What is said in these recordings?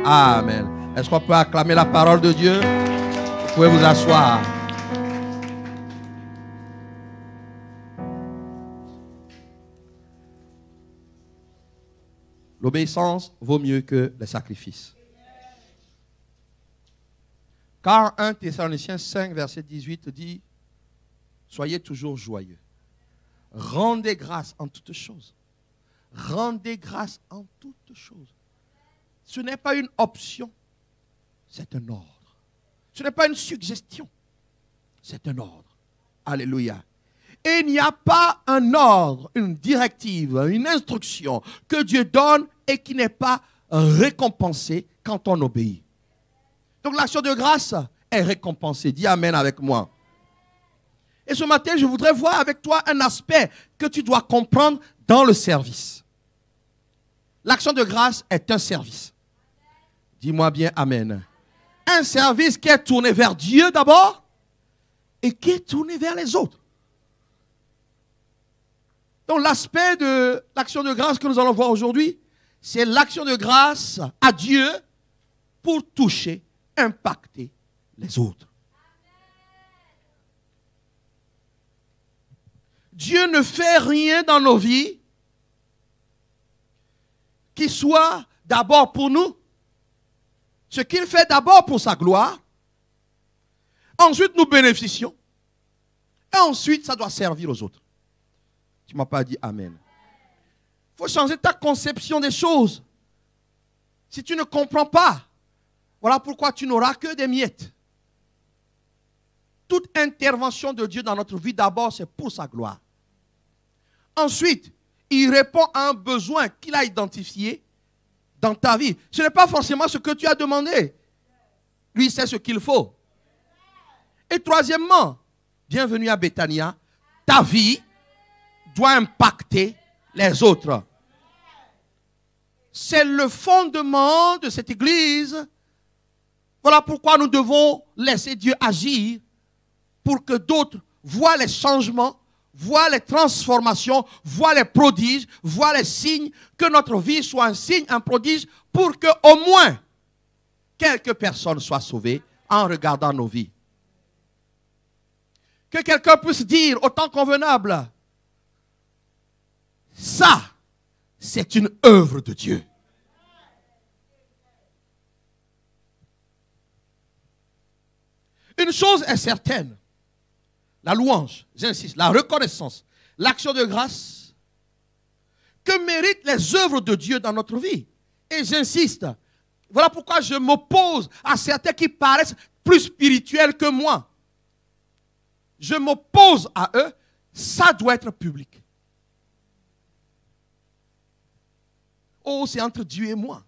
Amen. Est-ce qu'on peut acclamer la parole de Dieu? Vous pouvez vous asseoir. L'obéissance vaut mieux que les sacrifices. Car 1 Thessaloniciens 5, verset 18 dit, soyez toujours joyeux. Rendez grâce en toutes choses. Rendez grâce en toutes choses. Ce n'est pas une option, c'est un ordre. Ce n'est pas une suggestion, c'est un ordre. Alléluia. Et il n'y a pas un ordre, une directive, une instruction que Dieu donne et qui n'est pas récompensée quand on obéit. Donc l'action de grâce est récompensée. Dis Amen avec moi. Et ce matin, je voudrais voir avec toi un aspect que tu dois comprendre dans le service. L'action de grâce est un service. Dis-moi bien Amen. Un service qui est tourné vers Dieu d'abord et qui est tourné vers les autres. Donc l'aspect de l'action de grâce que nous allons voir aujourd'hui, c'est l'action de grâce à Dieu pour toucher, impacter les autres. Dieu ne fait rien dans nos vies qui soit d'abord pour nous. Ce qu'il fait d'abord pour sa gloire. Ensuite, nous bénéficions. Et ensuite, ça doit servir aux autres. Tu ne m'as pas dit Amen. Il faut changer ta conception des choses. Si tu ne comprends pas, voilà pourquoi tu n'auras que des miettes. Toute intervention de Dieu dans notre vie, d'abord, c'est pour sa gloire. Ensuite, il répond à un besoin qu'il a identifié dans ta vie. Ce n'est pas forcément ce que tu as demandé. Lui, c'est ce qu'il faut. Et troisièmement, bienvenue à Bethania, ta vie doit impacter les autres. C'est le fondement de cette église. Voilà pourquoi nous devons laisser Dieu agir pour que d'autres voient les changements, voient les transformations, voient les prodiges, voient les signes, que notre vie soit un signe, un prodige, pour que au moins quelques personnes soient sauvées en regardant nos vies. Que quelqu'un puisse dire au temps convenable, ça, c'est une œuvre de Dieu. Une chose est certaine, la louange, j'insiste, la reconnaissance, l'action de grâce que méritent les œuvres de Dieu dans notre vie. Et j'insiste, voilà pourquoi je m'oppose à certains qui paraissent plus spirituels que moi. Je m'oppose à eux, ça doit être public. Oh, c'est entre Dieu et moi.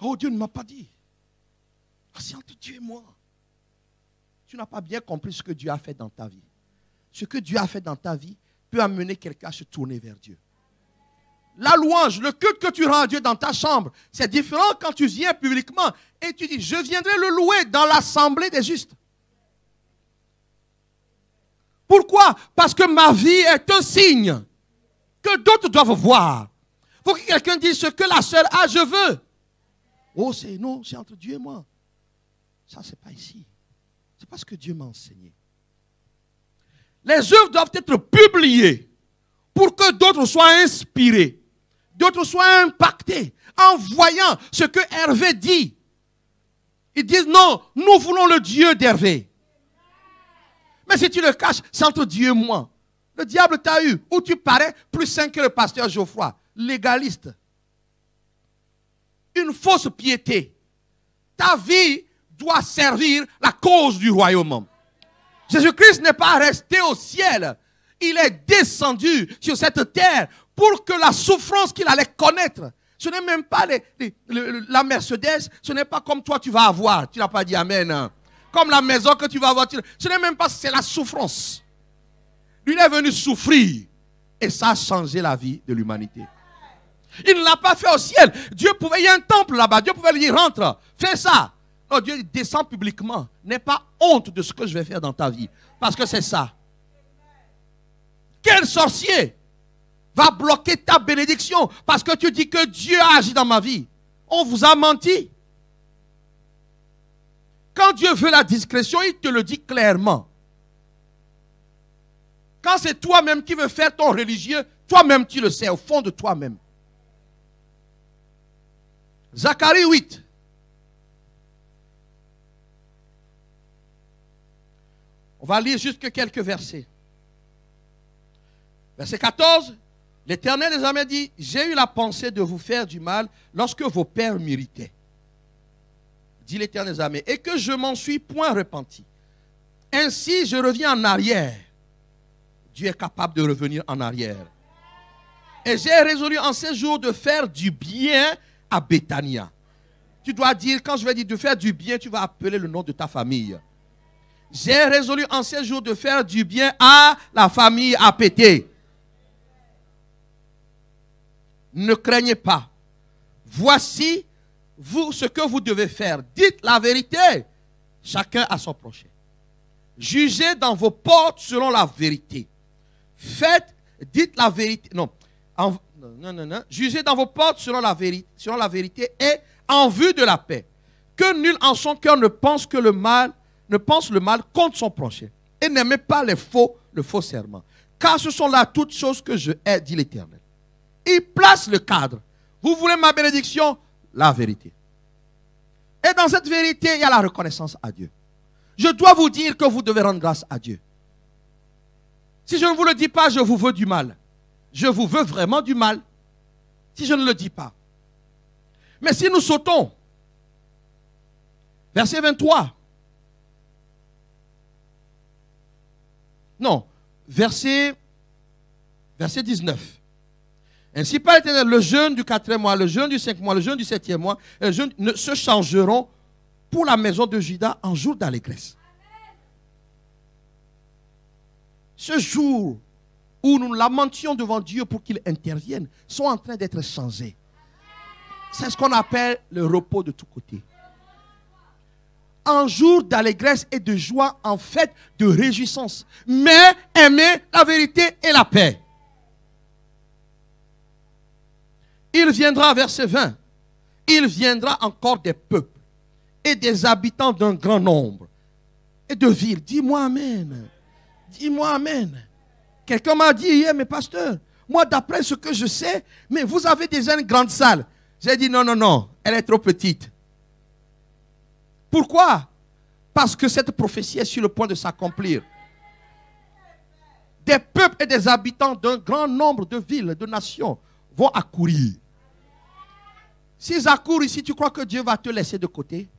Oh, Dieu ne m'a pas dit. Oh, c'est entre Dieu et moi. Tu n'as pas bien compris ce que Dieu a fait dans ta vie. Ce que Dieu a fait dans ta vie peut amener quelqu'un à se tourner vers Dieu. La louange, le culte que tu rends à Dieu dans ta chambre, c'est différent quand tu viens publiquement et tu dis, je viendrai le louer dans l'assemblée des justes. Pourquoi? Parce que ma vie est un signe que d'autres doivent voir. Il faut que quelqu'un dise ce que la sœur a, je veux. Oh, c'est non, c'est entre Dieu et moi. Ça, c'est pas ici. C'est pas ce que Dieu m'a enseigné. Les œuvres doivent être publiées pour que d'autres soient inspirés, d'autres soient impactés en voyant ce que Hervé dit. Ils disent non, nous voulons le Dieu d'Hervé. Mais si tu le caches, c'est entre Dieu et moi. Le diable t'a eu, où tu parais plus saint que le pasteur Geoffroy, légaliste. Une fausse piété. Ta vie doit servir la cause du royaume. Jésus-Christ n'est pas resté au ciel. Il est descendu sur cette terre pour que la souffrance qu'il allait connaître, ce n'est même pas la Mercedes, ce n'est pas comme toi tu vas avoir. Tu n'as pas dit Amen. Comme la maison que tu vas avoir. Ce n'est même pas, c'est la souffrance. Lui, il est venu souffrir. Et ça a changé la vie de l'humanité. Il ne l'a pas fait au ciel. Dieu pouvait, il y a un temple là-bas. Dieu pouvait lui dire, rentre, fais ça. Non, Dieu descend publiquement. N'aie pas honte de ce que je vais faire dans ta vie. Parce que c'est ça. Quel sorcier va bloquer ta bénédiction parce que tu dis que Dieu a agi dans ma vie? On vous a menti. Quand Dieu veut la discrétion, il te le dit clairement. Quand c'est toi-même qui veux faire ton religieux, toi-même tu le sais au fond de toi-même. Zacharie 8. On va lire juste quelques versets. Verset 14. L'Éternel des armées dit, j'ai eu la pensée de vous faire du mal lorsque vos pères m'irritaient. Dit l'Éternel des armées, et que je m'en suis point repenti. Ainsi je reviens en arrière. Dieu est capable de revenir en arrière. Et j'ai résolu en ces jours de faire du bien à Béthania. Tu dois dire, quand je vais dire de faire du bien, tu vas appeler le nom de ta famille. J'ai résolu en ces jours de faire du bien à la famille Apété. Ne craignez pas. Voici, vous, ce que vous devez faire. Dites la vérité, chacun à son prochain. Jugez dans vos portes selon la vérité. Faites, dites la vérité. Non. Jugez dans vos portes selon la vérité et en vue de la paix. Que nul en son cœur ne pense le mal contre son prochain. Et n'aimez pas le faux serment. Car ce sont là toutes choses que je hais, dit l'Éternel. Il place le cadre. Vous voulez ma bénédiction? La vérité. Et dans cette vérité, il y a la reconnaissance à Dieu. Je dois vous dire que vous devez rendre grâce à Dieu. Si je ne vous le dis pas, je vous veux du mal. Je vous veux vraiment du mal. Si je ne le dis pas. Mais si nous sautons, verset 23. Non, verset 19. Ainsi par l'Éternel, le jeûne du 4e mois, le jeûne du 5e mois, le jeûne du 7e mois, le jeûne ne se changeront pour la maison de Juda en jour d'allégresse. Ce jour où nous lamentions devant Dieu pour qu'il intervienne sont en train d'être changés. C'est ce qu'on appelle le repos de tous côtés. Un jour d'allégresse et de joie, en fait, de réjouissance. Mais aimer la vérité et la paix. Il viendra, verset 20, il viendra encore des peuples et des habitants d'un grand nombre et de villes. Dis-moi amen. Dis-moi amen. Quelqu'un m'a dit hier, mais pasteur, moi d'après ce que je sais, mais vous avez déjà une grande salle. J'ai dit non, elle est trop petite. Pourquoi? Parce que cette prophétie est sur le point de s'accomplir. Des peuples et des habitants d'un grand nombre de villes, de nations vont accourir. S'ils accourent ici, tu crois que Dieu va te laisser de côté?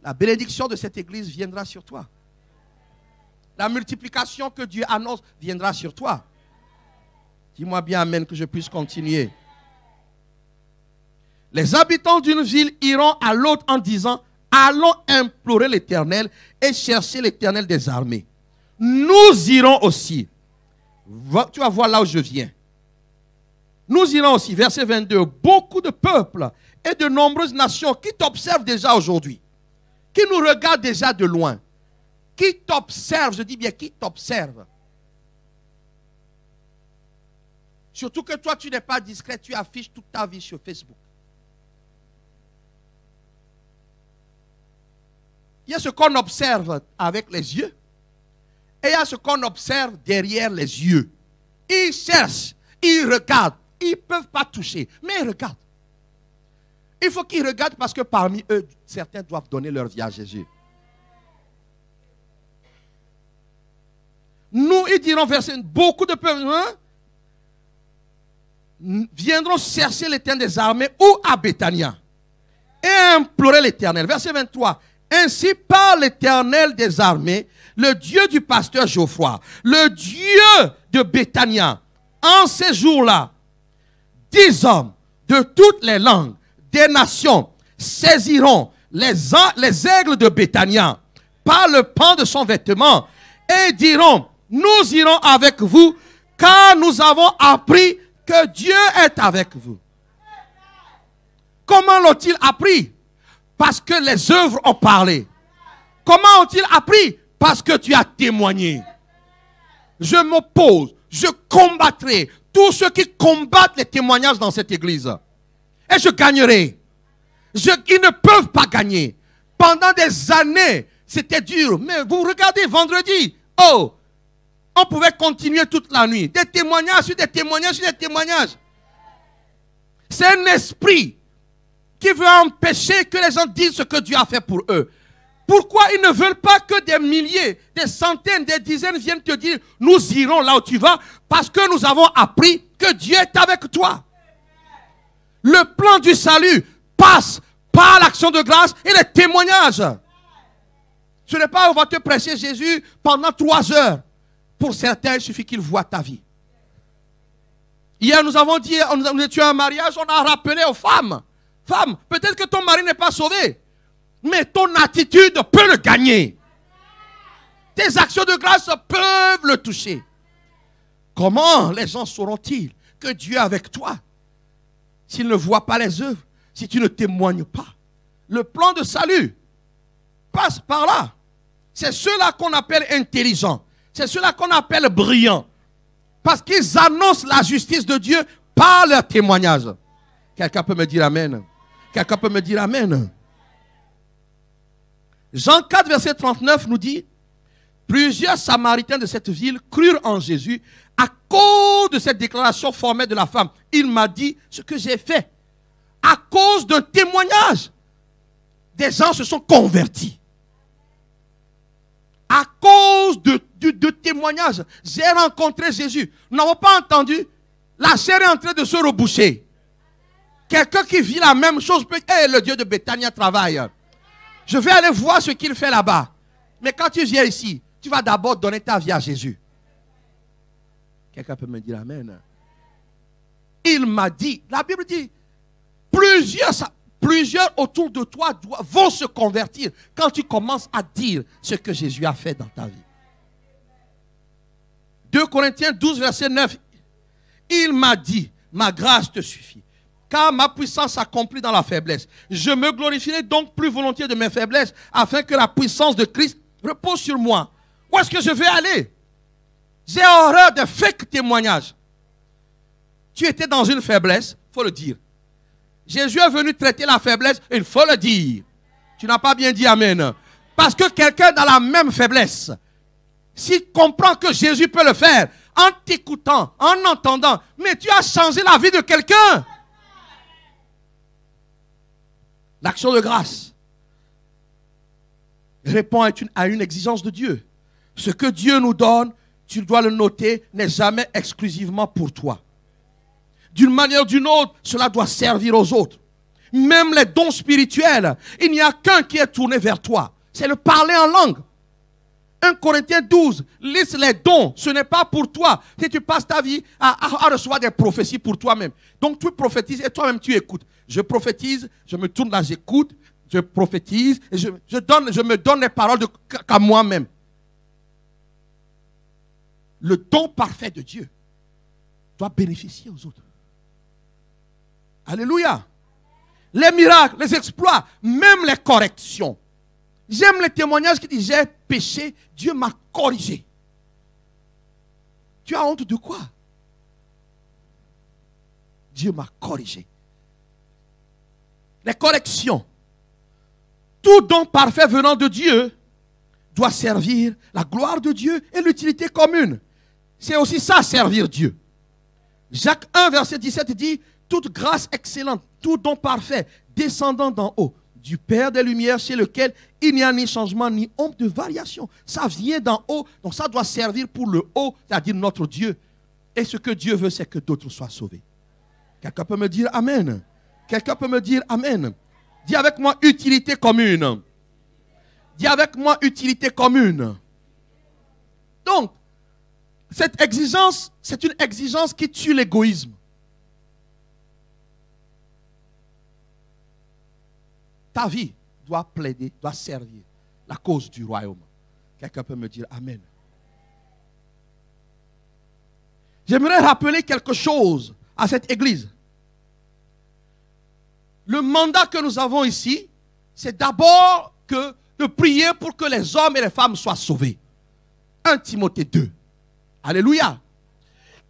La bénédiction de cette église viendra sur toi. La multiplication que Dieu annonce viendra sur toi. Dis-moi bien amen que je puisse continuer. Les habitants d'une ville iront à l'autre en disant, allons implorer l'Éternel et chercher l'Éternel des armées. Nous irons aussi. Tu vas voir là où je viens. Nous irons aussi, verset 22, beaucoup de peuples et de nombreuses nations qui t'observent déjà aujourd'hui, qui nous regardent déjà de loin, qui t'observent, je dis bien qui t'observent. Surtout que toi, tu n'es pas discret, tu affiches toute ta vie sur Facebook. Il y a ce qu'on observe avec les yeux et il y a ce qu'on observe derrière les yeux. Ils cherchent, ils regardent. Ils ne peuvent pas toucher, mais ils regardent. Il faut qu'ils regardent parce que parmi eux, certains doivent donner leur vie à Jésus. Nous, ils diront, verset, beaucoup de peuples viendront chercher l'Éternel des armées ou à Béthania et implorer l'Éternel. Verset 23. Ainsi parle l'Éternel des armées, le Dieu du pasteur Geoffroy, le Dieu de Béthania, en ces jours-là. 10 hommes de toutes les langues, des nations, saisiront les aigles de Béthania par le pan de son vêtement et diront, nous irons avec vous car nous avons appris que Dieu est avec vous. Comment l'ont-ils appris? Parce que les œuvres ont parlé. Comment ont-ils appris? Parce que tu as témoigné. Je m'oppose, je combattrai tous ceux qui combattent les témoignages dans cette église. Et je gagnerai. Ils ne peuvent pas gagner. Pendant des années, c'était dur. Mais vous regardez vendredi, oh, on pouvait continuer toute la nuit. Des témoignages sur des témoignages sur des témoignages. C'est un esprit qui veut empêcher que les gens disent ce que Dieu a fait pour eux. Pourquoi ils ne veulent pas que des milliers, des centaines, des dizaines viennent te dire, nous irons là où tu vas, parce que nous avons appris que Dieu est avec toi. Le plan du salut passe par l'action de grâce et les témoignages. Ce n'est pas on va te prêcher Jésus pendant 3 heures. Pour certains, il suffit qu'ils voient ta vie. Hier, nous avons dit, nous étions à un mariage, on a rappelé aux femmes. Femmes, peut-être que ton mari n'est pas sauvé, mais ton attitude peut le gagner. Tes actions de grâce peuvent le toucher. Comment les gens sauront-ils que Dieu est avec toi s'ils ne voient pas les œuvres, si tu ne témoignes pas? Le plan de salut passe par là. C'est ceux-là qu'on appelle intelligents. C'est ceux-là qu'on appelle brillants. Parce qu'ils annoncent la justice de Dieu par leur témoignage. Quelqu'un peut me dire amen? Quelqu'un peut me dire amen? Jean 4, verset 39 nous dit, plusieurs Samaritains de cette ville crurent en Jésus à cause de cette déclaration formelle de la femme. Il m'a dit ce que j'ai fait. À cause d'un témoignage, des gens se sont convertis. À cause de témoignages, j'ai rencontré Jésus. Nous n'avons pas entendu. La chair est en train de se reboucher. Quelqu'un qui vit la même chose peut dire, hey, le Dieu de Béthania travaille. Je vais aller voir ce qu'il fait là-bas. Mais quand tu viens ici, tu vas d'abord donner ta vie à Jésus. Quelqu'un peut me dire amen? Il m'a dit, la Bible dit, plusieurs autour de toi vont se convertir quand tu commences à dire ce que Jésus a fait dans ta vie. 2 Corinthiens 12, verset 9. Il m'a dit, ma grâce te suffit, car ma puissance s'accomplit dans la faiblesse. Je me glorifierai donc plus volontiers de mes faiblesses, afin que la puissance de Christ repose sur moi. Où est-ce que je vais aller? J'ai horreur de fake témoignages. Tu étais dans une faiblesse, il faut le dire. Jésus est venu traiter la faiblesse, il faut le dire. Tu n'as pas bien dit amen. Parce que quelqu'un dans la même faiblesse, s'il comprend que Jésus peut le faire, en t'écoutant, en entendant, mais tu as changé la vie de quelqu'un. L'action de grâce répond à une exigence de Dieu. Ce que Dieu nous donne, tu dois le noter, n'est jamais exclusivement pour toi. D'une manière ou d'une autre, cela doit servir aux autres. Même les dons spirituels, il n'y a qu'un qui est tourné vers toi. C'est le parler en langue. 1 Corinthiens 12, liste les dons. Ce n'est pas pour toi. Si tu passes ta vie à recevoir des prophéties pour toi-même. Donc tu prophétises et toi-même tu écoutes. Je prophétise, je me tourne là, j'écoute, je prophétise et je me donne les paroles qu'à moi-même. Le don parfait de Dieu doit bénéficier aux autres. Alléluia. Les miracles, les exploits, même les corrections. J'aime les témoignages qui disent j'ai péché, Dieu m'a corrigé. Tu as honte de quoi? Dieu m'a corrigé. Les corrections. Tout don parfait venant de Dieu doit servir la gloire de Dieu et l'utilité commune. C'est aussi ça, servir Dieu. Jacques 1, verset 17 dit, toute grâce excellente, tout don parfait, descendant d'en haut, du Père des Lumières, chez lequel il n'y a ni changement, ni ombre de variation. Ça vient d'en haut, donc ça doit servir pour le haut, c'est-à-dire notre Dieu. Et ce que Dieu veut, c'est que d'autres soient sauvés. Quelqu'un peut me dire amen? Quelqu'un peut me dire amen? Dis avec moi, utilité commune. Dis avec moi, utilité commune. Donc, cette exigence, c'est une exigence qui tue l'égoïsme. Ta vie doit plaider, doit servir la cause du royaume. Quelqu'un peut me dire amen. J'aimerais rappeler quelque chose à cette église. Le mandat que nous avons ici, c'est d'abord de prier pour que les hommes et les femmes soient sauvés. 1 Timothée 2. Alléluia.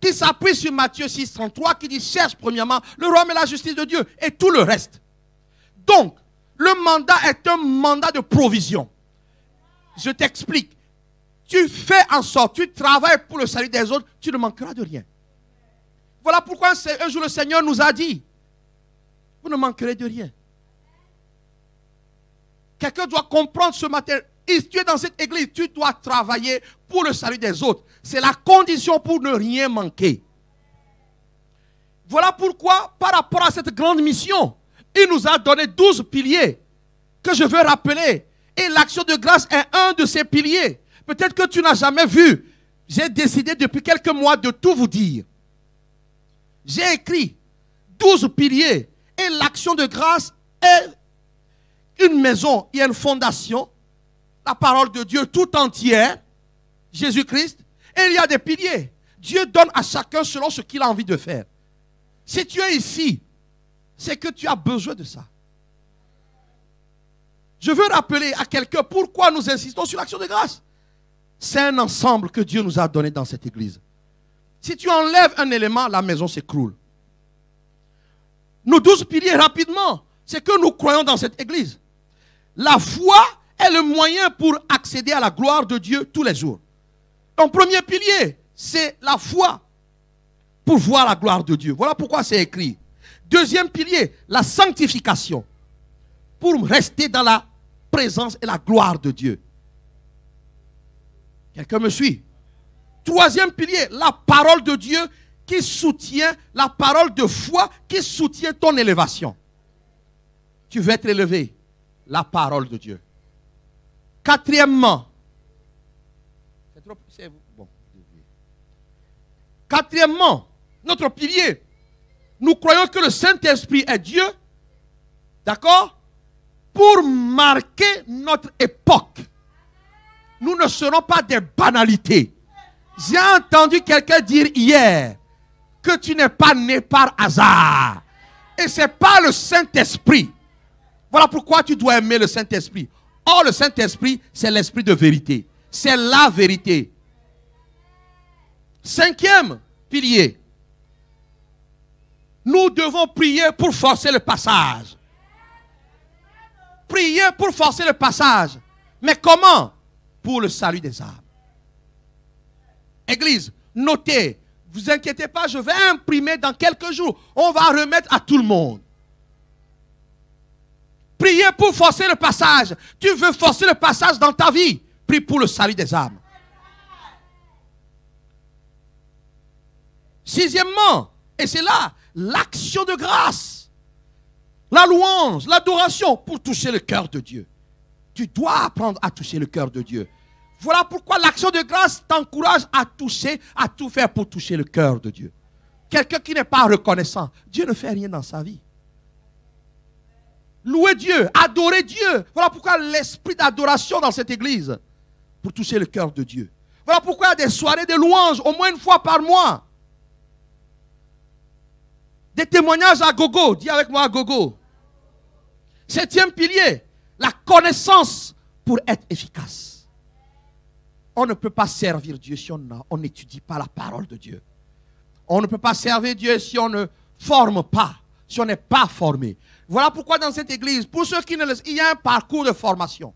Qui s'appuie sur Matthieu 6, 33, qui dit cherche premièrement le royaume et la justice de Dieu et tout le reste. Donc, le mandat est un mandat de provision. Je t'explique. Tu fais en sorte, tu travailles pour le salut des autres, tu ne manqueras de rien. Voilà pourquoi un jour le Seigneur nous a dit, vous ne manquerez de rien. Quelqu'un doit comprendre ce matin, si tu es dans cette église, tu dois travailler pour le salut des autres. C'est la condition pour ne rien manquer. Voilà pourquoi, par rapport à cette grande mission, il nous a donné 12 piliers que je veux rappeler. Et l'action de grâce est un de ces piliers. Peut-être que tu n'as jamais vu. J'ai décidé depuis quelques mois de tout vous dire. J'ai écrit 12 piliers. Et l'action de grâce est une maison, il y a une fondation, la parole de Dieu tout entière, Jésus-Christ, et il y a des piliers. Dieu donne à chacun selon ce qu'il a envie de faire. Si tu es ici, c'est que tu as besoin de ça. Je veux rappeler à quelqu'un pourquoi nous insistons sur l'action de grâce. C'est un ensemble que Dieu nous a donné dans cette église. Si tu enlèves un élément, la maison s'écroule. Nos 12 piliers, rapidement, c'est que nous croyons dans cette église. La foi est le moyen pour accéder à la gloire de Dieu tous les jours. Ton premier pilier, c'est la foi pour voir la gloire de Dieu. Voilà pourquoi c'est écrit. Deuxième pilier, la sanctification pour rester dans la présence et la gloire de Dieu. Quelqu'un me suit? Troisième pilier, la parole de Dieu qui soutient, la parole de foi qui soutient ton élévation. Tu veux être élevé, la parole de Dieu. Quatrièmement, quatrièmement, notre pilier, nous croyons que le Saint-Esprit est Dieu, d'accord, pour marquer notre époque. Nous ne serons pas des banalités. J'ai entendu quelqu'un dire hier que tu n'es pas né par hasard. Et ce n'est pas le Saint-Esprit. Voilà pourquoi tu dois aimer le Saint-Esprit. Or, le Saint-Esprit, c'est l'esprit de vérité. C'est la vérité. Cinquième pilier. Nous devons prier pour forcer le passage. Prier pour forcer le passage. Mais comment? Pour le salut des âmes. Église, notez, ne vous inquiétez pas, je vais imprimer dans quelques jours. On va remettre à tout le monde. Priez pour forcer le passage. Tu veux forcer le passage dans ta vie. Prie pour le salut des âmes. Sixièmement, et c'est là, l'action de grâce. La louange, l'adoration pour toucher le cœur de Dieu. Tu dois apprendre à toucher le cœur de Dieu. Voilà pourquoi l'action de grâce t'encourage à toucher, à tout faire pour toucher le cœur de Dieu. Quelqu'un qui n'est pas reconnaissant, Dieu ne fait rien dans sa vie. Louer Dieu, adorer Dieu. Voilà pourquoi l'esprit d'adoration dans cette église, pour toucher le cœur de Dieu. Voilà pourquoi il y a des soirées de louanges, au moins une fois par mois. Des témoignages à gogo, dis avec moi à gogo. Septième pilier, la connaissance pour être efficace. On ne peut pas servir Dieu si on n'étudie pas la parole de Dieu. On ne peut pas servir Dieu si on ne forme pas, si on n'est pas formé. Voilà pourquoi dans cette église, pour ceux qui ne le savent, il y a un parcours de formation.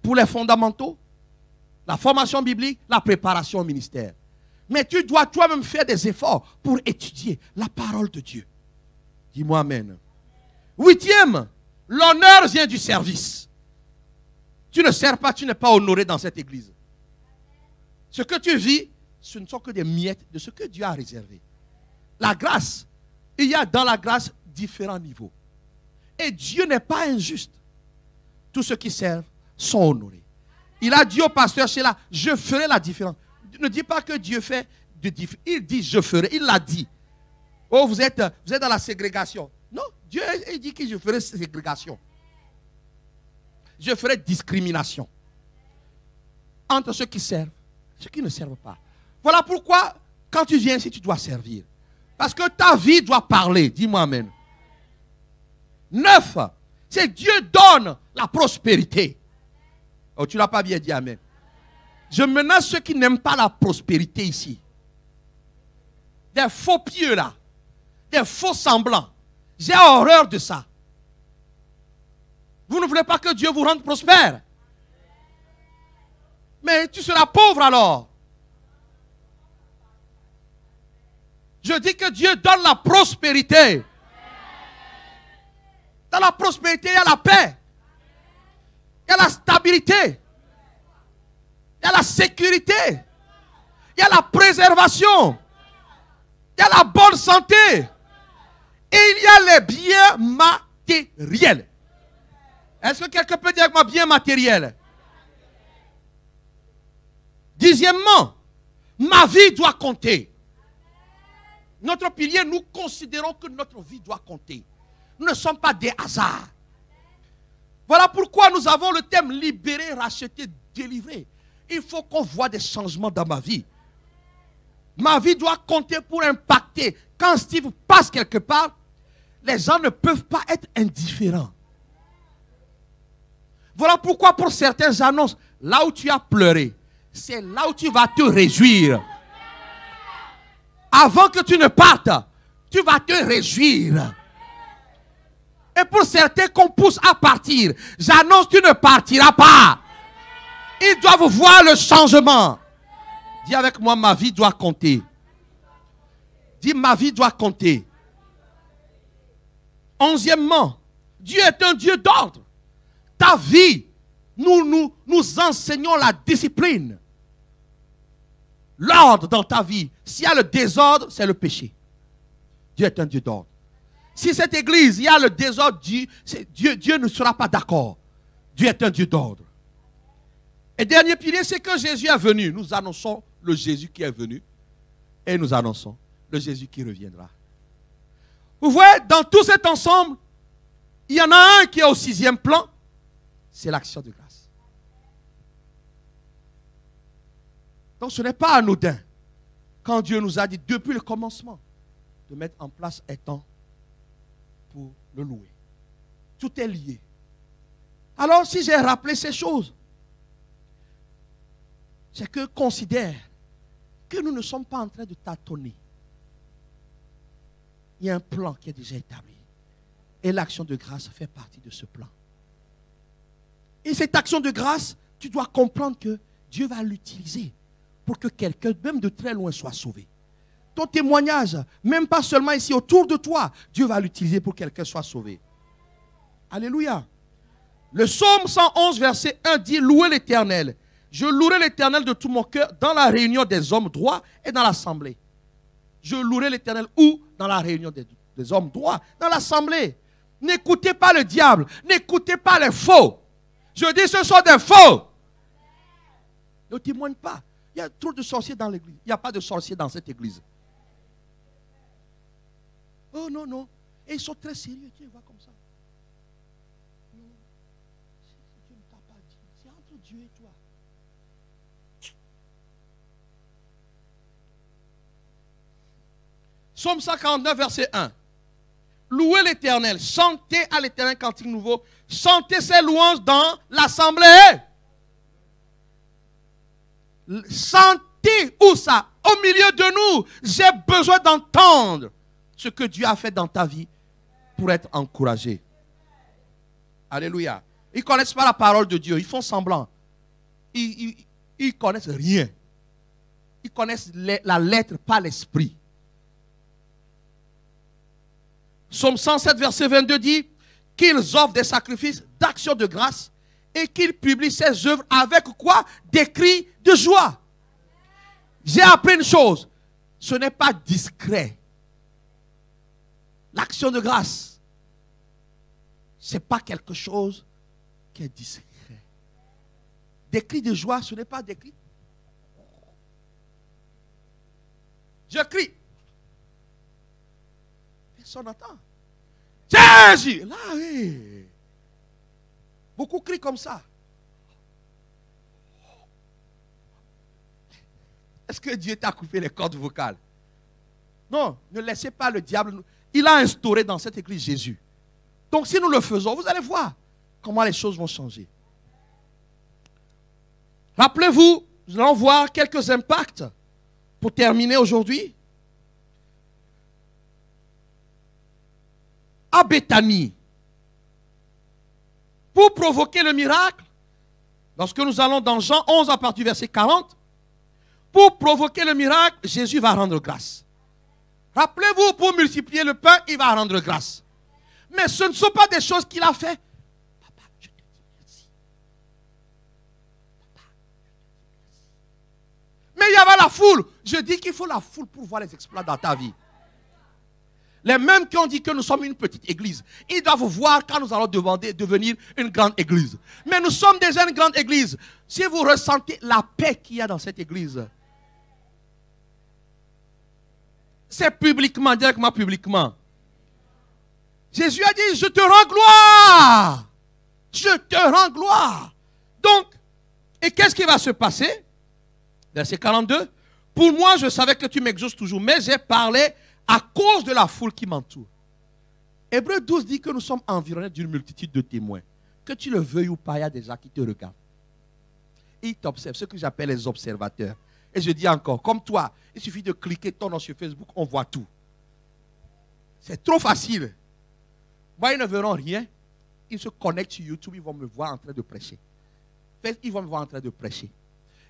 Pour les fondamentaux, la formation biblique, la préparation au ministère. Mais tu dois toi-même faire des efforts pour étudier la parole de Dieu. Dis-moi amen. Huitième, l'honneur vient du service. Tu ne sers pas, tu n'es pas honoré dans cette église. Ce que tu vis, ce ne sont que des miettes de ce que Dieu a réservé. La grâce, il y a dans la grâce différents niveaux. Et Dieu n'est pas injuste. Tous ceux qui servent sont honorés. Il a dit au pasteur Sheila, je ferai la différence. Ne dis pas que Dieu fait de différence. Il dit je ferai, il l'a dit. Oh, vous êtes dans la ségrégation. Non, Dieu il dit que je ferai ségrégation. Je ferai discrimination entre ceux qui servent et ceux qui ne servent pas. Voilà pourquoi, quand tu viens ici, tu dois servir. Parce que ta vie doit parler. Dis-moi amen. 9, c'est Dieu donne la prospérité. Oh, tu ne l'as pas bien dit amen. Je menace ceux qui n'aiment pas la prospérité ici. Des faux pieux là. Des faux semblants. J'ai horreur de ça. Vous ne voulez pas que Dieu vous rende prospère. Mais tu seras pauvre alors. Je dis que Dieu donne la prospérité. Dans la prospérité, il y a la paix. Il y a la stabilité. Il y a la sécurité. Il y a la préservation. Il y a la bonne santé. Et il y a les biens matériels. Est-ce que quelqu'un peut dire avec moi bien matériel? Dixièmement, ma vie doit compter. Notre pilier, nous considérons que notre vie doit compter. Nous ne sommes pas des hasards. Voilà pourquoi nous avons le thème libérer, racheter, délivrer. Il faut qu'on voit des changements dans ma vie. Ma vie doit compter pour impacter. Quand Steve passe quelque part, les gens ne peuvent pas être indifférents. Voilà pourquoi pour certains j'annonce, là où tu as pleuré, c'est là où tu vas te réjouir. Avant que tu ne partes, tu vas te réjouir. Et pour certains qu'on pousse à partir, j'annonce, tu ne partiras pas. Ils doivent voir le changement. Dis avec moi, ma vie doit compter. Dis, ma vie doit compter. Onzièmement, Dieu est un Dieu d'ordre. Ta vie, nous enseignons la discipline. L'ordre dans ta vie. S'il y a le désordre, c'est le péché. Dieu est un Dieu d'ordre. Si cette église, il y a le désordre, Dieu ne sera pas d'accord. Dieu est un Dieu d'ordre. Et dernier pilier, c'est que Jésus est venu. Nous annonçons le Jésus qui est venu. Et nous annonçons le Jésus qui reviendra. Vous voyez, dans tout cet ensemble, il y en a un qui est au 6e plan. C'est l'action de grâce. Donc ce n'est pas anodin. Quand Dieu nous a dit depuis le commencement de mettre en place un temps pour le louer. Tout est lié. Alors si j'ai rappelé ces choses, c'est que considère que nous ne sommes pas en train de tâtonner. Il y a un plan qui est déjà établi. Et l'action de grâce fait partie de ce plan. Et cette action de grâce, tu dois comprendre que Dieu va l'utiliser pour que quelqu'un, même de très loin, soit sauvé. Ton témoignage, même pas seulement ici, autour de toi, Dieu va l'utiliser pour que quelqu'un soit sauvé. Alléluia. Le psaume 111, verset 1 dit, louez l'Éternel. Je louerai l'Éternel de tout mon cœur dans la réunion des hommes droits et dans l'assemblée. Je louerai l'Éternel où? Dans la réunion des hommes droits, dans l'assemblée. N'écoutez pas le diable, n'écoutez pas les faux. Je dis ce sont des faux. Ne témoigne pas. Il y a trop de sorciers dans l'église. Il n'y a pas de sorciers dans cette église. Oh non, non. Et ils sont très sérieux. Tiens, va comme ça. Non. Dieu ne t'a pas dit. C'est entre Dieu et toi. Psaume 149, verset 1. Louez l'Éternel. Chantez à l'Éternel cantique nouveau. Chantez ses louanges dans l'assemblée. Chantez où ça? Au milieu de nous. J'ai besoin d'entendre ce que Dieu a fait dans ta vie pour être encouragé. Alléluia. Ils ne connaissent pas la parole de Dieu. Ils font semblant. Ils ne connaissent rien. Ils connaissent la lettre, pas l'esprit. Psaume 107, verset 22 dit qu'ils offrent des sacrifices d'action de grâce et qu'ils publient ses œuvres avec quoi? Des cris de joie. J'ai appris une chose. Ce n'est pas discret. L'action de grâce, ce n'est pas quelque chose qui est discret. Des cris de joie, ce n'est pas des cris. Je crie. Personne n'entend. Jésus! Là, oui. Beaucoup crient comme ça. Est-ce que Dieu t'a coupé les cordes vocales? Non, ne laissez pas le diable. Il a instauré dans cette église Jésus. Donc si nous le faisons, vous allez voir comment les choses vont changer. Rappelez-vous, nous allons voir quelques impacts pour terminer aujourd'hui. À Béthanie, pour provoquer le miracle, lorsque nous allons dans Jean 11 à partir du verset 40, pour provoquer le miracle, Jésus va rendre grâce. Rappelez-vous, pour multiplier le pain, il va rendre grâce. Mais ce ne sont pas des choses qu'il a fait. Papa, je te dis merci. Papa, je te dis merci. Mais il y avait la foule. Je dis qu'il faut la foule pour voir les exploits dans ta vie. Les mêmes qui ont dit que nous sommes une petite église, ils doivent voir quand nous allons demander de devenir une grande église. Mais nous sommes déjà une grande église. Si vous ressentez la paix qu'il y a dans cette église, c'est publiquement, directement publiquement. Jésus a dit, je te rends gloire. Je te rends gloire. Donc, et qu'est-ce qui va se passer? Verset 42. Pour moi, je savais que tu m'exauces toujours, mais j'ai parlé à cause de la foule qui m'entoure. Hébreux 12 dit que nous sommes environnés d'une multitude de témoins. Que tu le veuilles ou pas, il y a des gens qui te regardent. Ils t'observent, ce que j'appelle les observateurs. Et je dis encore, comme toi, il suffit de cliquer ton nom sur Facebook, on voit tout. C'est trop facile. Moi, ils ne verront rien. Ils se connectent sur YouTube, ils vont me voir en train de prêcher. Ils vont me voir en train de prêcher.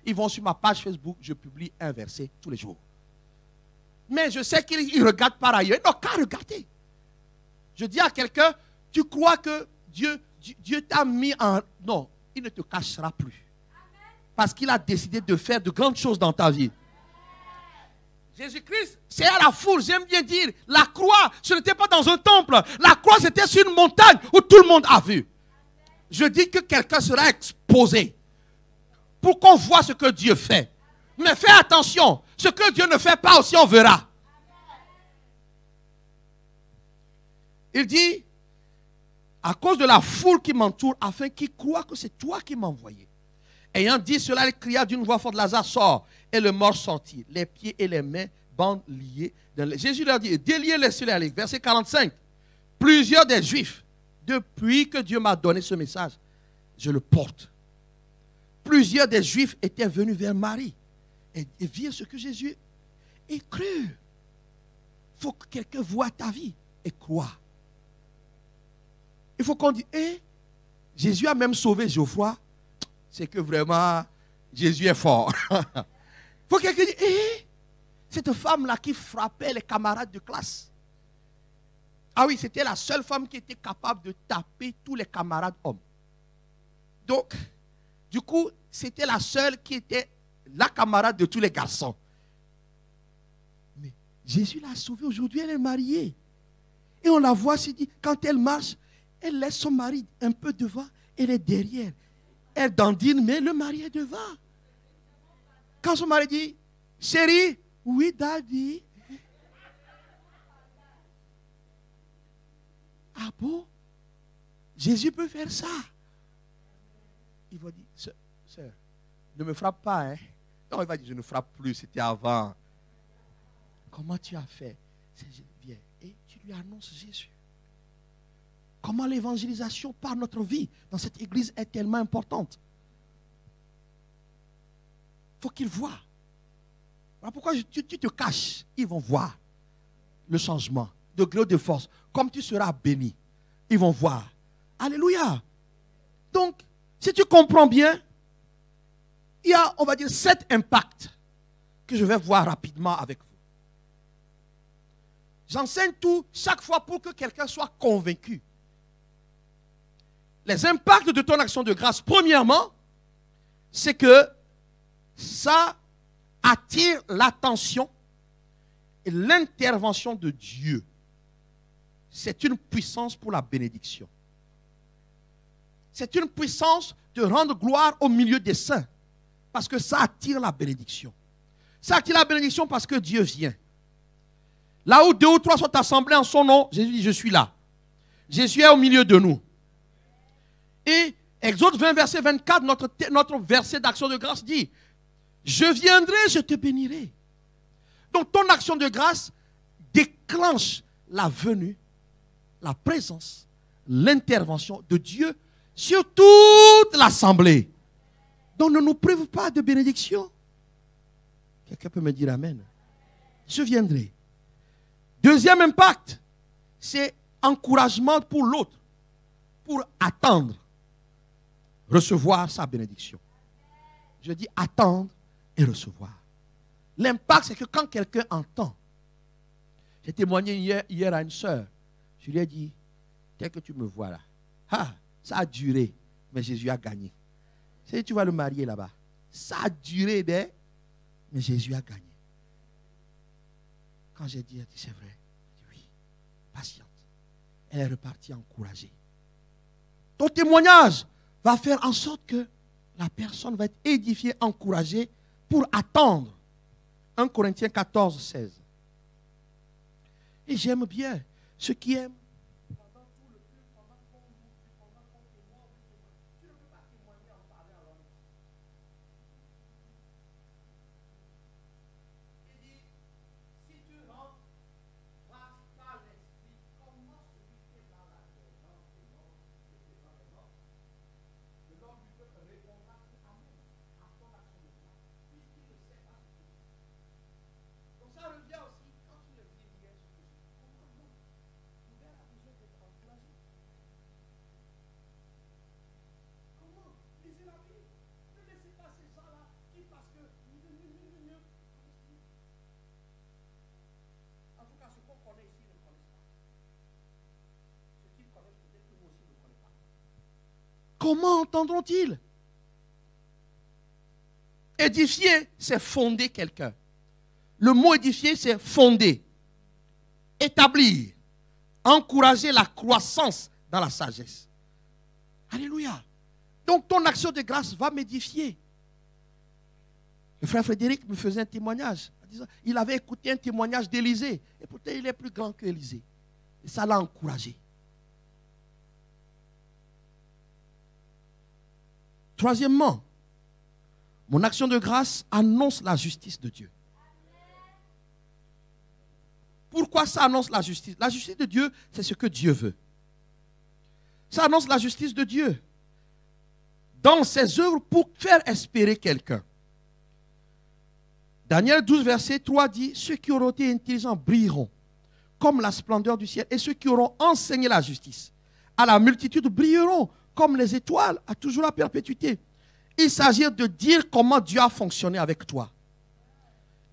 Ils vont sur ma page Facebook, je publie un verset tous les jours. Mais je sais qu'ils regardent par ailleurs. Ils n'ont qu'à regarder. Je dis à quelqu'un, tu crois que Dieu t'a mis en... Non, il ne te cachera plus. Parce qu'il a décidé de faire de grandes choses dans ta vie. Jésus-Christ, c'est à la foule, j'aime bien dire, la croix, ce n'était pas dans un temple. La croix, c'était sur une montagne où tout le monde a vu. Je dis que quelqu'un sera exposé pour qu'on voit ce que Dieu fait. Mais fais attention, ce que Dieu ne fait pas aussi, on verra. Il dit, à cause de la foule qui m'entoure, afin qu'ils croient que c'est toi qui m'as envoyé. Ayant dit cela, il cria d'une voix forte, Lazare sort. Et le mort sortit, les pieds et les mains, bandes liées. Jésus leur dit, déliez-les sur les lèvres. Verset 45. Plusieurs des Juifs, depuis que Dieu m'a donné ce message, je le porte. Plusieurs des Juifs étaient venus vers Marie et virent ce que Jésus et crurent. Il faut que quelqu'un voie ta vie et croit. Il faut qu'on dise, Jésus a même sauvé Geoffroy. C'est que vraiment, Jésus est fort. Il faut que quelqu'un dise, cette femme-là qui frappait les camarades de classe. Ah oui, c'était la seule femme qui était capable de taper tous les camarades hommes. Donc, du coup, c'était la seule qui était la camarade de tous les garçons. Mais Jésus l'a sauvée. Aujourd'hui, elle est mariée. Et on la voit, quand elle marche, elle laisse son mari un peu devant, elle est derrière. Elle dandine, mais le mari est devant. Quand son mari dit, chérie, oui, daddy. Ah bon? Jésus peut faire ça. Il va dire, sœur, ne me frappe pas, hein? Non, il va dire, je ne frappe plus, c'était avant. Comment tu as fait? Viens, et tu lui annonces Jésus. Comment l'évangélisation par notre vie dans cette église est tellement importante. Il faut qu'ils voient. Voilà pourquoi tu te caches. Ils vont voir le changement de gré de force. Comme tu seras béni, ils vont voir. Alléluia. Donc, si tu comprends bien, il y a, on va dire, 7 impacts que je vais voir rapidement avec vous. J'enseigne tout chaque fois pour que quelqu'un soit convaincu. Les impacts de ton action de grâce, premièrement, c'est que ça attire l'attention et l'intervention de Dieu. C'est une puissance pour la bénédiction. C'est une puissance de rendre gloire au milieu des saints. Parce que ça attire la bénédiction. Ça attire la bénédiction parce que Dieu vient. Là où 2 ou 3 sont assemblés en son nom, Jésus dit, je suis là. Jésus est au milieu de nous. Et Exode 20, verset 24, notre verset d'action de grâce dit, je viendrai, je te bénirai. Donc ton action de grâce déclenche la venue, la présence, l'intervention de Dieu sur toute l'assemblée. Donc ne nous prive pas de bénédiction. Quelqu'un peut me dire amen. Je viendrai. Deuxième impact, c'est encouragement pour l'autre, pour attendre. recevoir sa bénédiction. Je dis attendre et recevoir. L'impact, c'est que quand quelqu'un entend, j'ai témoigné hier à une sœur, je lui ai dit, tel que tu me vois là, ah, ça a duré, mais Jésus a gagné. Tu vas le marier là-bas. Ça a duré, mais Jésus a gagné. Quand j'ai dit, elle dit, c'est vrai. Elle dit, oui, patiente. Elle est repartie encouragée. Ton témoignage va faire en sorte que la personne va être édifiée, encouragée pour attendre. 1 Corinthiens 14, 16. Et j'aime bien ceux qui aiment. Comment entendront-ils? Édifier, c'est fonder quelqu'un. Le mot édifier, c'est fonder, établir, encourager la croissance dans la sagesse. Alléluia. Donc ton action de grâce va m'édifier. Le frère Frédéric me faisait un témoignage. Il avait écouté un témoignage d'Élisée. Et pourtant, il est plus grand qu'Élisée. Et ça l'a encouragé. Troisièmement, mon action de grâce annonce la justice de Dieu. Pourquoi ça annonce la justice? La justice de Dieu, c'est ce que Dieu veut. Ça annonce la justice de Dieu dans ses œuvres pour faire espérer quelqu'un. Daniel 12, verset 3 dit, ceux qui auront été intelligents brilleront comme la splendeur du ciel, et ceux qui auront enseigné la justice à la multitude brilleront comme les étoiles à toujours la perpétuité. Il s'agit de dire comment Dieu a fonctionné avec toi,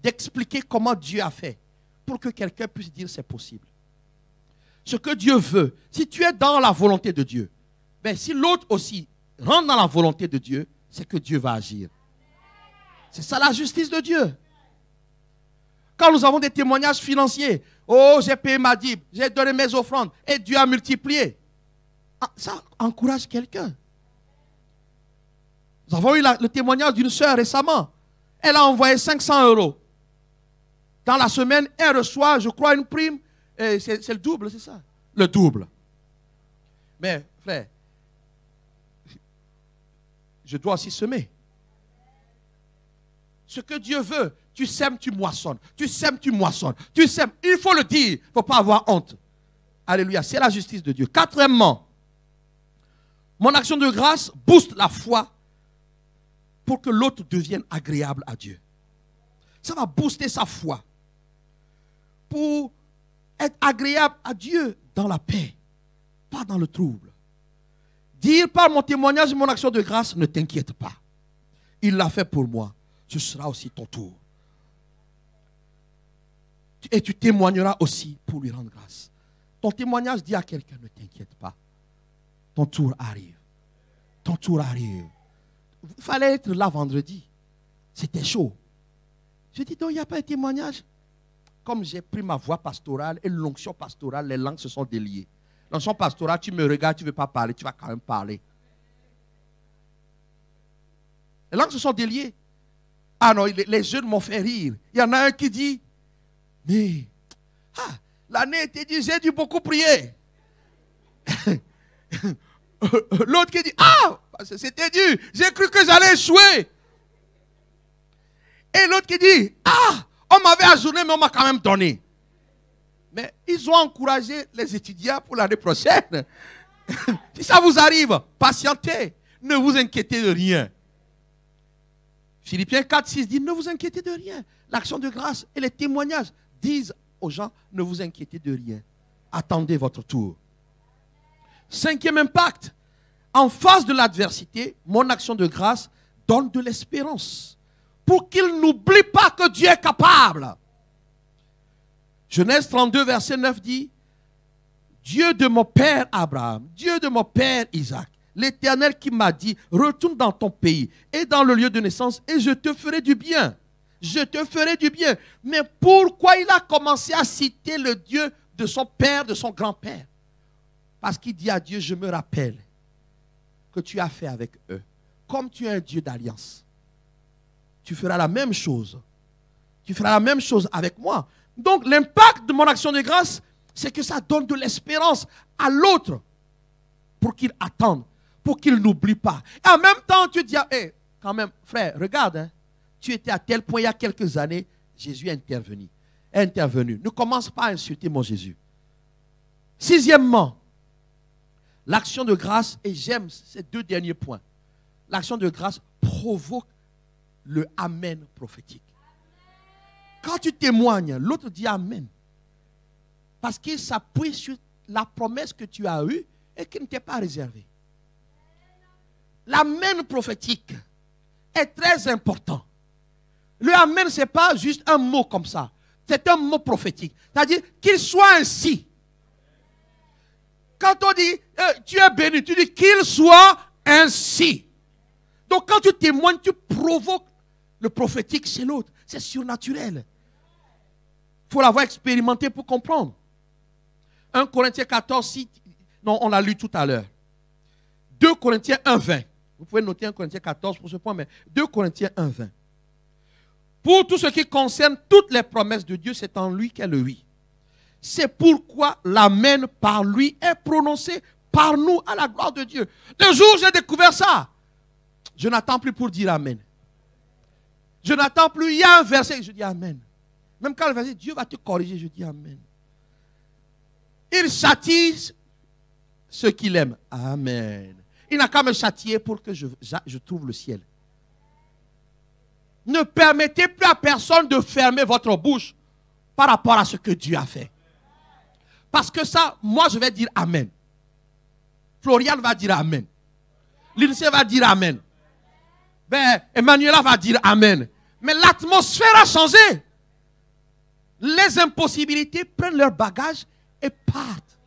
d'expliquer comment Dieu a fait pour que quelqu'un puisse dire c'est possible. Ce que Dieu veut, si tu es dans la volonté de Dieu, ben si l'autre aussi rentre dans la volonté de Dieu, c'est que Dieu va agir. C'est ça la justice de Dieu. Quand nous avons des témoignages financiers, oh j'ai payé ma dîme, j'ai donné mes offrandes et Dieu a multiplié. Ça encourage quelqu'un. Nous avons eu le témoignage d'une sœur récemment. Elle a envoyé 500 €. Dans la semaine, elle reçoit, je crois, une prime. C'est le double, c'est ça? Le double. Mais, frère, je dois aussi semer. Ce que Dieu veut, tu sèmes, tu moissonnes. Tu sèmes, tu moissonnes. Tu sèmes. Il faut le dire. Il ne faut pas avoir honte. Alléluia. C'est la justice de Dieu. Quatrièmement, mon action de grâce booste la foi pour que l'autre devienne agréable à Dieu. Ça va booster sa foi pour être agréable à Dieu dans la paix, pas dans le trouble. Dire par mon témoignage et mon action de grâce, ne t'inquiète pas. Il l'a fait pour moi. Ce sera aussi ton tour. Et tu témoigneras aussi pour lui rendre grâce. Ton témoignage dit à quelqu'un, ne t'inquiète pas. Ton tour arrive. Ton tour arrive. Il fallait être là vendredi. C'était chaud. Je dis donc, il n'y a pas un témoignage. Comme j'ai pris ma voix pastorale et l'onction pastorale, les langues se sont déliées. L'onction pastorale, tu me regardes, tu ne veux pas parler, tu vas quand même parler. Les langues se sont déliées. Ah non, les jeunes m'ont fait rire. Il y en a un qui dit, mais l'année était dit, j'ai dû beaucoup prier. L'autre qui dit, c'était dur, j'ai cru que j'allais échouer. Et l'autre qui dit, on m'avait ajourné, mais on m'a quand même donné. Mais ils ont encouragé les étudiants pour l'année prochaine. Si ça vous arrive, patientez, ne vous inquiétez de rien. Philippiens 4, 6 dit, ne vous inquiétez de rien. L'action de grâce et les témoignages disent aux gens, ne vous inquiétez de rien. Attendez votre tour. Cinquième impact, En face de l'adversité, mon action de grâce donne de l'espérance pour qu'il n'oublie pas que Dieu est capable. Genèse 32, verset 9 dit, Dieu de mon père Abraham, Dieu de mon père Isaac, l'Éternel qui m'a dit, retourne dans ton pays et dans le lieu de naissance et je te ferai du bien. Je te ferai du bien. Mais pourquoi il a commencé à citer le Dieu de son père, de son grand-père? Parce qu'il dit à Dieu, je me rappelle que tu as fait avec eux. Comme tu es un Dieu d'alliance, tu feras la même chose. Tu feras la même chose avec moi. Donc l'impact de mon action de grâce, c'est que ça donne de l'espérance à l'autre pour qu'il attende, pour qu'il n'oublie pas. Et en même temps, tu dis, hey, quand même, frère, regarde, hein, tu étais à tel point il y a quelques années, Jésus est intervenu. Ne commence pas à insulter mon Jésus. Sixièmement, l'action de grâce, et j'aime ces deux derniers points, l'action de grâce provoque le Amen prophétique. Quand tu témoignes, l'autre dit Amen. Parce qu'il s'appuie sur la promesse que tu as eue et qui ne t'est pas réservée. L'amen prophétique est très important. Le Amen, ce n'est pas juste un mot comme ça. C'est un mot prophétique. C'est-à-dire qu'il soit ainsi. Quand on dit tu es béni, tu dis qu'il soit ainsi. Donc quand tu témoignes, tu provoques le prophétique chez l'autre. C'est surnaturel. Il faut l'avoir expérimenté pour comprendre. 1 Corinthiens 14, non, on l'a lu tout à l'heure. 2 Corinthiens 1, 20. Vous pouvez noter 1 Corinthiens 14 pour ce point, mais 2 Corinthiens 1, 20. Pour tout ce qui concerne toutes les promesses de Dieu, c'est en lui qu'est le oui. C'est pourquoi l'amen par lui est prononcé par nous à la gloire de Dieu. Le jour où j'ai découvert ça, je n'attends plus pour dire amen. Je n'attends plus, il y a un verset, je dis amen. Même quand le verset, Dieu va te corriger, je dis amen. Il châtie ceux qu'il aime. Amen. Il n'a qu'à me châtier pour que je trouve le ciel. Ne permettez plus à personne de fermer votre bouche par rapport à ce que Dieu a fait. Parce que ça, moi je vais dire amen. Florian va dire amen. Lindsay va dire amen. Ben, Emmanuela va dire amen. Mais l'atmosphère a changé. Les impossibilités prennent leur bagage et partent.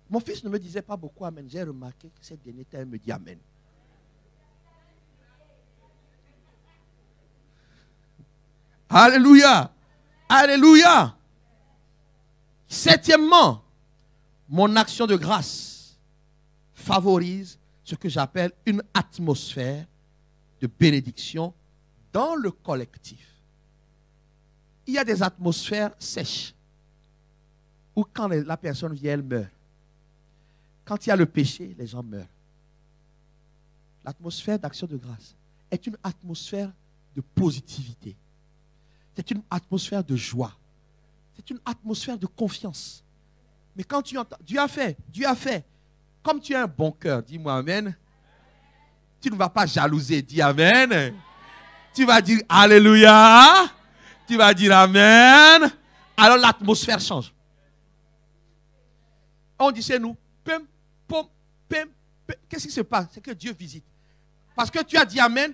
Mon fils ne me disait pas beaucoup amen. J'ai remarqué que ces derniers temps, il me dit amen. Alléluia. Alléluia. Septièmement, mon action de grâce favorise ce que j'appelle une atmosphère de bénédiction dans le collectif. Il y a des atmosphères sèches où quand la personne vient, elle meurt. Quand il y a le péché, les gens meurent. L'atmosphère d'action de grâce est une atmosphère de positivité. C'est une atmosphère de joie. C'est une atmosphère de confiance. Mais quand tu entends, Dieu a fait, Dieu a fait. Comme tu as un bon cœur, dis-moi amen. Tu ne vas pas jalouser, dis amen. Tu vas dire alléluia. Tu vas dire amen. Alors l'atmosphère change. On dit chez nous, pim, pom, pim, pim. Qu'est-ce qui se passe? C'est que Dieu visite. Parce que tu as dit amen,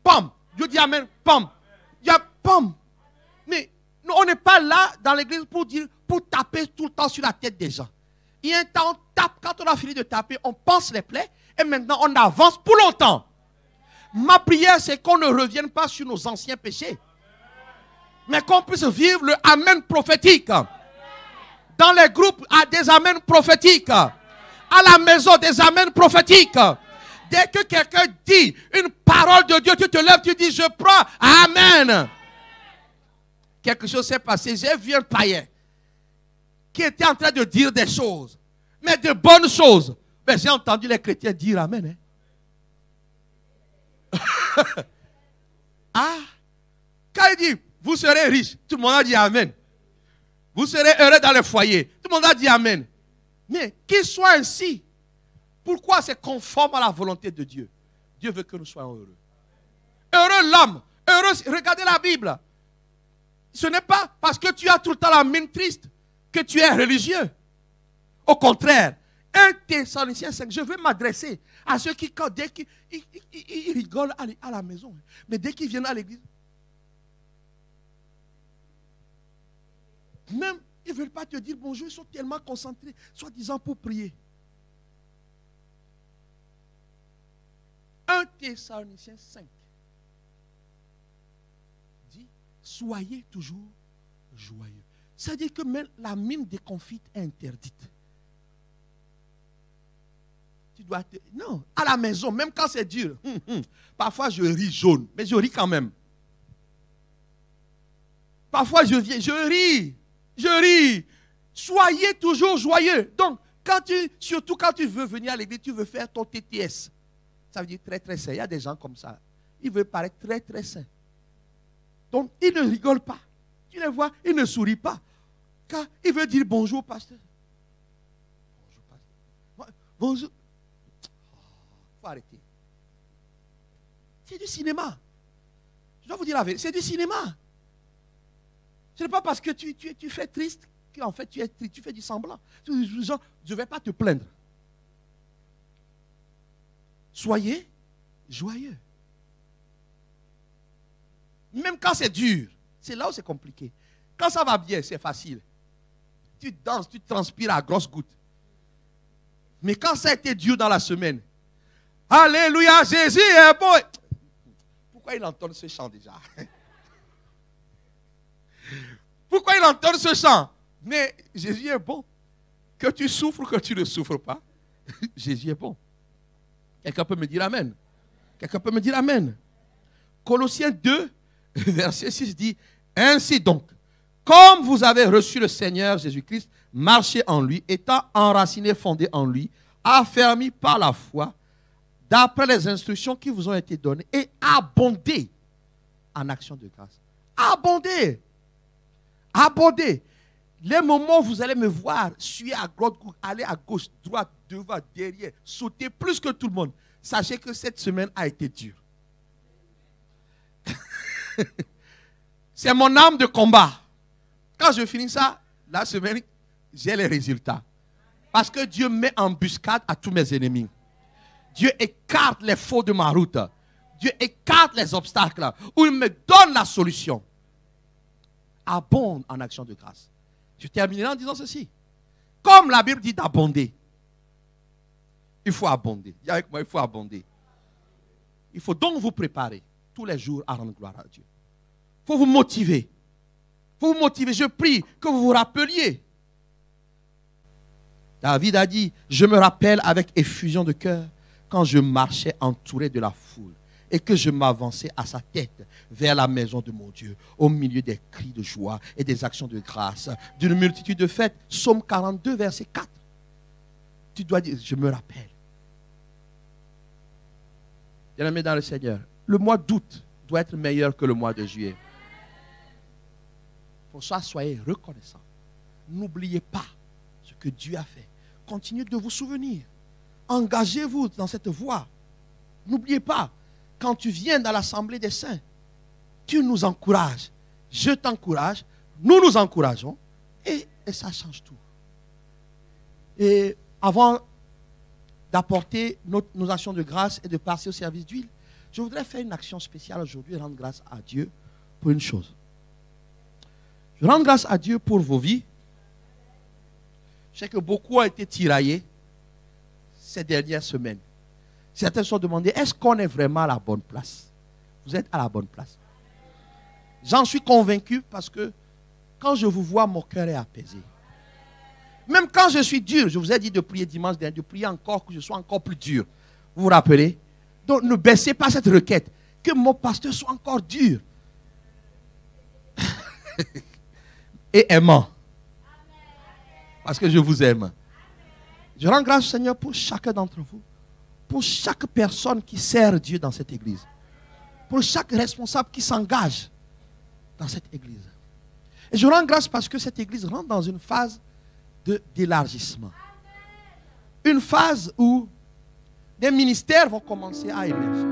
pam. Dieu dit amen, pam. Il y a pam. Mais nous, on n'est pas là dans l'église pour taper tout le temps sur la tête des gens. Il y a un temps, on tape. Quand on a fini de taper, on pense les plaies. Et maintenant, on avance pour longtemps. Ma prière, c'est qu'on ne revienne pas sur nos anciens péchés. Mais qu'on puisse vivre le amen prophétique. Dans les groupes, des amens prophétiques. À la maison, des amens prophétiques. Dès que quelqu'un dit une parole de Dieu, tu te lèves, tu dis, je prends. Amen. Quelque chose s'est passé. J'ai vu un païen qui était en train de dire des choses. Mais de bonnes choses. Mais j'ai entendu les chrétiens dire amen. Hein? Ah, quand il dit, vous serez riche, tout le monde a dit amen. Vous serez heureux dans le foyer, tout le monde a dit amen. Mais qu'il soit ainsi. Pourquoi c'est conforme à la volonté de Dieu? Dieu veut que nous soyons heureux. Heureux l'homme. Heureux, regardez la Bible. Ce n'est pas parce que tu as tout le temps la mine triste que tu es religieux. Au contraire, 1 Thessaloniciens 5, je veux m'adresser à ceux qui, dès qu'ils ils rigolent à la maison, mais dès qu'ils viennent à l'église, même, ils ne veulent pas te dire bonjour, ils sont tellement concentrés, soi-disant pour prier. 1 Thessaloniciens 5 dit, soyez toujours joyeux. C'est-à-dire que même la mine des confites est interdite. Tu dois non, à la maison, même quand c'est dur, parfois je ris jaune, mais je ris quand même. Parfois je viens, je ris. Soyez toujours joyeux. Donc, surtout quand tu veux venir à l'église, tu veux faire ton TTS. Ça veut dire très très sain. Il y a des gens comme ça. Ils veulent paraître très très sains. Donc, ils ne rigolent pas. Tu les vois, ils ne sourient pas. Quand ils veulent dire bonjour, pasteur. Bonjour, pasteur. Bonjour. Il faut arrêter. C'est du cinéma. Je dois vous dire la vérité. C'est du cinéma. Ce n'est pas parce que tu fais triste qu'en fait tu es triste. Tu fais du semblant. Genre, je ne vais pas te plaindre. Soyez joyeux. Même quand c'est dur, c'est là où c'est compliqué. Quand ça va bien, c'est facile. Tu danses, tu transpires à grosses gouttes. Mais quand ça a été dur dans la semaine, alléluia, Jésus est bon. Pourquoi il entend ce chant déjà? Pourquoi il entend ce chant? Mais Jésus est bon. Que tu souffres, que tu ne souffres pas, Jésus est bon. Quelqu'un peut me dire amen. Quelqu'un peut me dire amen. Colossiens 2, verset 6 dit, ainsi donc, comme vous avez reçu le Seigneur Jésus-Christ, marchez en lui, étant enraciné, fondé en lui, affermi par la foi, d'après les instructions qui vous ont été données, et abondez en action de grâce. Abondez. Abondez. Les moments où vous allez me voir, suivre à droite, aller à gauche, droite, devant, derrière, sauter plus que tout le monde, sachez que cette semaine a été dure. C'est mon âme de combat. Quand je finis ça, la semaine, j'ai les résultats. Parce que Dieu met en embuscade à tous mes ennemis. Dieu écarte les faux de ma route. Dieu écarte les obstacles. Où il me donne la solution. Abonde en action de grâce. Je terminerai en disant ceci. Comme la Bible dit d'abonder. Il faut abonder. Dis avec moi, il faut abonder. Il faut donc vous préparer tous les jours à rendre gloire à Dieu. Il faut vous motiver. Il faut vous motiver. Je prie que vous vous rappeliez. David a dit, je me rappelle avec effusion de cœur quand je marchais entouré de la foule et que je m'avançais à sa tête vers la maison de mon Dieu, au milieu des cris de joie et des actions de grâce, d'une multitude de fêtes. Psaume 42, verset 4. Tu dois dire, je me rappelle. Bien-aimé dans le Seigneur, le mois d'août doit être meilleur que le mois de juillet. Pour ça, soyez reconnaissants. N'oubliez pas ce que Dieu a fait. Continuez de vous souvenir. Engagez-vous dans cette voie. N'oubliez pas, quand tu viens dans l'assemblée des saints, tu nous encourages. Je t'encourage. Nous nous encourageons. Et ça change tout. Et avant d'apporter nos actions de grâce et de passer au service d'huile, je voudrais faire une action spéciale aujourd'hui et rendre grâce à Dieu pour une chose. Je rends grâce à Dieu pour vos vies. Je sais que beaucoup ont été tiraillés ces dernières semaines. Certains se sont demandé, est-ce qu'on est vraiment à la bonne place? Vous êtes à la bonne place. J'en suis convaincu parce que quand je vous vois, mon cœur est apaisé. Même quand je suis dur, je vous ai dit de prier dimanche dernier, de prier encore que je sois encore plus dur. Vous vous rappelez? Donc ne baissez pas cette requête. Que mon pasteur soit encore dur. Et aimant. Parce que je vous aime. Je rends grâce au Seigneur pour chacun d'entre vous. Pour chaque personne qui sert Dieu dans cette église. Pour chaque responsable qui s'engage dans cette église. Et je rends grâce parce que cette église rentre dans une phase d'élargissement. Une phase où des ministères vont commencer à émerger.